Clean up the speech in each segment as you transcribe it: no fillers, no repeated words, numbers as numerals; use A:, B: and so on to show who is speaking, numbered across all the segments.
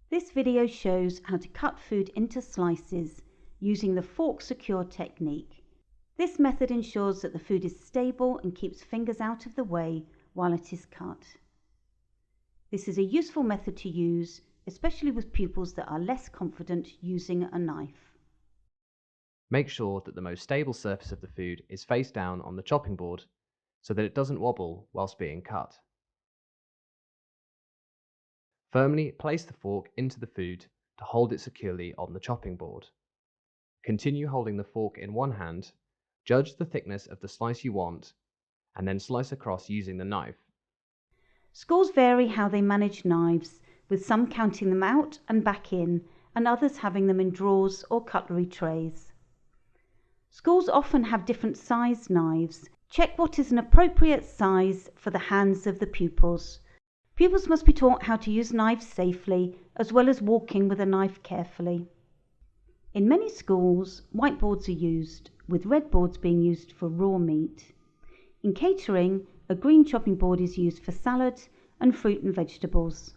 A: This video shows how to cut food into slices using the fork secure technique. This method ensures that the food is stable and keeps fingers out of the way while it is cut. This is a useful method to use, especially with pupils that are less confident using a knife.
B: Make sure that the most stable surface of the food is face down on the chopping board so that it doesn't wobble whilst being cut. Firmly place the fork into the food to hold it securely on the chopping board. Continue holding the fork in one hand, judge the thickness of the slice you want, and then slice across using the knife.
A: Schools vary how they manage knives, with some counting them out and back in, and others having them in drawers or cutlery trays. Schools often have different sized knives. Check what is an appropriate size for the hands of the pupils. Pupils must be taught how to use knives safely, as well as walking with a knife carefully. In many schools, whiteboards are used, with red boards being used for raw meat. In catering, a green chopping board is used for salads and fruit and vegetables.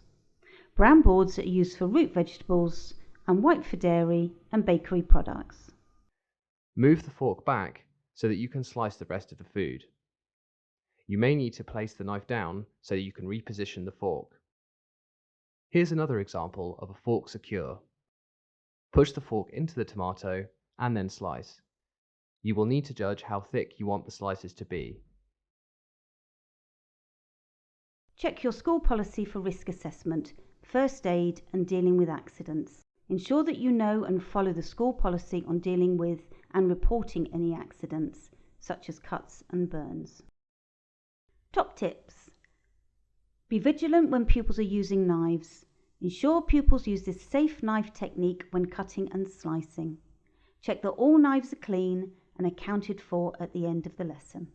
A: Brown boards are used for root vegetables, and white for dairy and bakery products.
B: Move the fork back so that you can slice the rest of the food. You may need to place the knife down so that you can reposition the fork. Here's another example of a fork secure. Push the fork into the tomato and then slice. You will need to judge how thick you want the slices to be.
A: Check your school policy for risk assessment, first aid and dealing with accidents. Ensure that you know and follow the school policy on dealing with and reporting any accidents, such as cuts and burns. Top tips. Be vigilant when pupils are using knives. Ensure pupils use this safe knife technique when cutting and slicing. Check that all knives are clean and accounted for at the end of the lesson.